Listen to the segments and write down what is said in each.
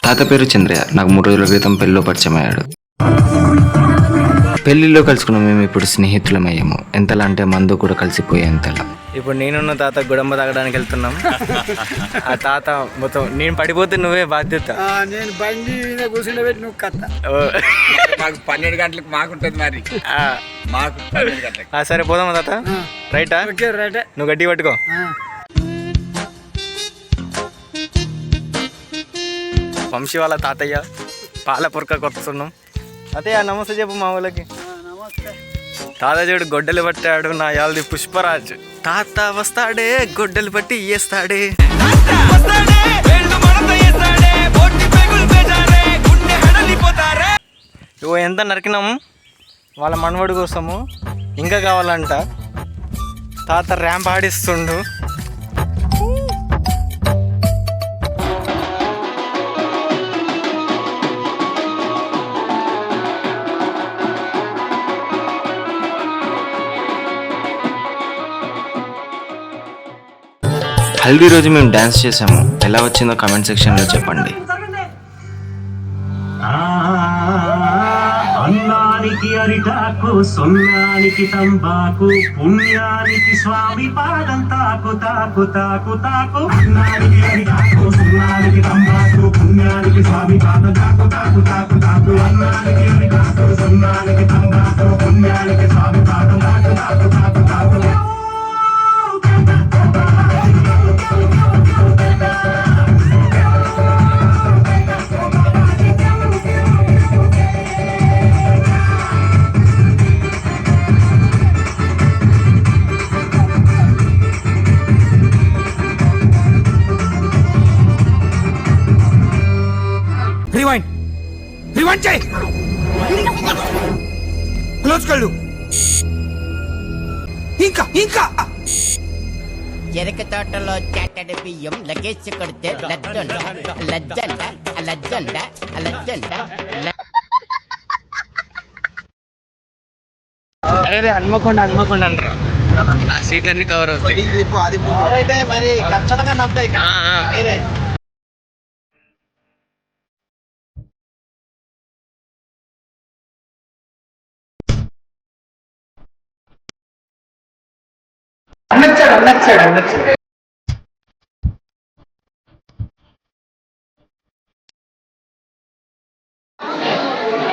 తాత పేరు చంద్రయ్య. నాకు 3 రోజుల క్రితం పెళ్లిలో పరిచయం అయ్యాడు. పెళ్లిలో కలుసుకున్నాం. మేము ఇప్పుడు స్నేహితులమయ్యాము. ఎంతలా అంటే మందు కూడా కలిసిపోయేంతలా. ఇప్పుడు నేనున్న తాత గుడంబ తాగడానికి వెళ్తున్నాం. ఆ తాత మొత్తం నేను పడిపోతే నువ్వే బాధ్యత. నేను బండి కూర్చుండబెట్టి నువ్వు కత్త. మాకు 12 గంటలకు మాకుంటుంది మరి. మాకు 12 గంటలకు. సరే పోదామా తాత? రైటా? రైటే. నువ్వు గట్టి పట్టుకో. వంశీ వాళ్ళ తాతయ్య పాల పురకకు వస్తున్నాం. తాతయ్య నమస్తే చెప్పు మా వాళ్ళకి. తాత చూడు గొడ్డలు పట్టాడు. నా యాల్ది పుష్పరాజ్. తాత వస్తాడే గొడ్డలు పట్టి ఇయ్యేస్తాడే. ఇవో ఎంత నరికినాము వాళ్ళ మనవడి కోసము. ఇంకా కావాలంట. తాత ర్యాంప్ ఆడిస్తుండు. హల్దీ రోజు మేము డ్యాన్స్ చేసాము. ఎలా వచ్చిందో కామెంట్ సెక్షన్లో చెప్పండి. అన్నానికి అరిటాకు, సొన్నానికి తంబాకు, పుణ్యానికి స్వామి పాదం తాకు తాకు తాకు తాకు. అన్నానికి అరిటాకు, సొన్నానికి తంబాకు, పుణ్యానికి స్వామి పాదం తాకు తాకు తాకు తాకు. అన్నానికి అరిటాకు, సొన్నానికి తంబాకు, పుణ్యానికి స్వామి పాదం తాకు తాకు తాకు తాకు. రివైండ్ చేయి. క్లోజ్ కళ్ళు. ఇంకా ఇంకా చెరక తోటలో చాటడి బియ్యం లగేజ్ కొడితే లజ్జండ లజ్జండ లజ్జండ లజ్జండ. అరే హన్మకొండ అంటారు. ఆ సీట్లన్నీ కవర్ అవుతాయి. మరి ఖచ్చితంగా నవ్వుతాయి. అన్నచ్చాడు.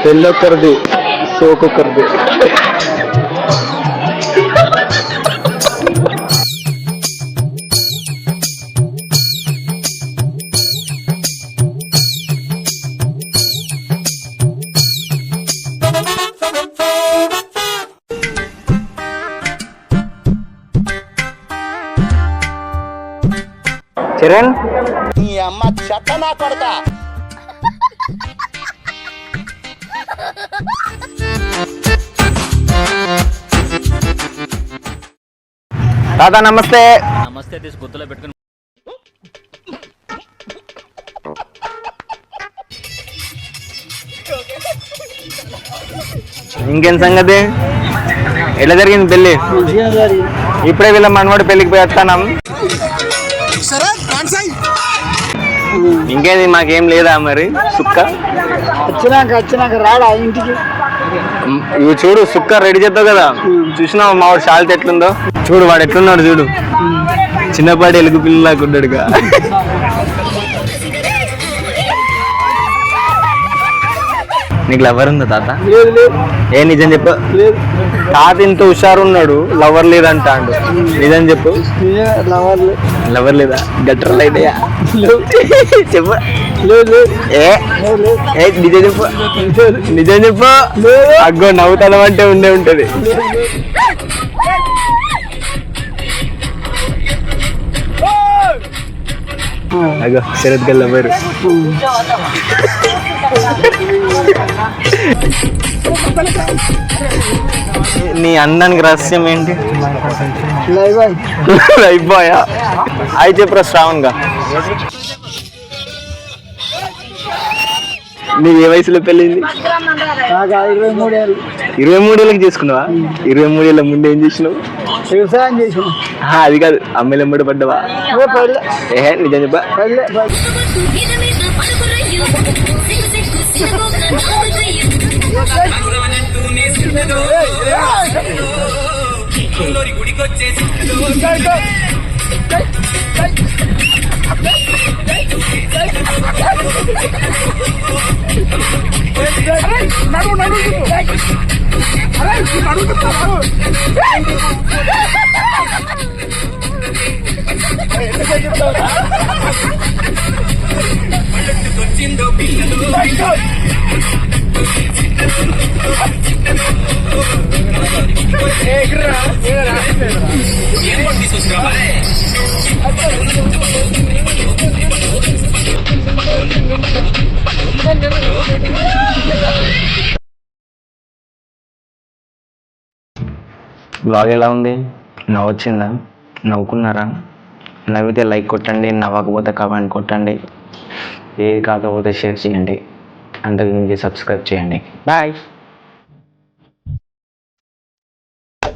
పెళ్ళొక్కరిది సోకొక్కరిది. చరణ్ నీ అమ్మ చెత్త నా కొడతా. తాత నమస్తే. నమస్తే తీసి గుర్తులో పెట్టుకుని. ఇంకేం సంగతి? ఎలా జరిగింది పెళ్ళి? ఇప్పుడే వీళ్ళ మనవాడి పెళ్ళికి పోయి వస్తానం. ఇంకేది మాకేం లేదా మరి? సుక్క వచ్చినాక రాడా ఇంటికి? ఇవి చూడు, సుక్క రెడీ చేద్దావు కదా. చూసినావు మా వాడు షాల్ట్ ఎట్లుందో? చూడు వాడు ఎట్లున్నాడు చూడు. చిన్నపాటి ఎలుగు పిల్లలాగా ఉన్నాడుగా. నీకు లవర్ ఉందా తాత? ఏ నిజం చెప్పు. తాత ఇంత హుషారు ఉన్నాడు, లవర్ లేదంటాడు. నిజం చెప్పు. లవర్ లేదా? గట్టర్ లైటయా చెప్పు. నిజం చెప్పు. అగ్గో నవ్వుతానం అంటే ఉండే ఉంటది. అగో శరత్ గల్ లవర్. నీ అందానికి రహస్యం ఏంటి? లైఫ్ బాయా? అయితే చెప్పురా శ్రావణ్ గా. నీకు ఏ వయసులో పెళ్ళింది? 23 ఏళ్ళు. 23 ఏళ్ళకి చేసుకున్నావా? 23 ఏళ్ళ ముందు ఏం చేసినావు? వ్యవసాయం చేసిన. అది కాదు, అమ్మాయిలు ఎంబడి పడ్డావా? నిజం చెప్పా. బ్లాగ్ ఎలా ఉంది? నవ్వొచ్చిందా? నవ్వుకున్నారా? నవ్వితే లైక్ కొట్టండి, నవ్వకపోతే కామెంట్ కొట్టండి, ఏది కాకపోతే షేర్ చేయండి, అంతకు మించి సబ్స్క్రైబ్ చేయండి. బాయ్.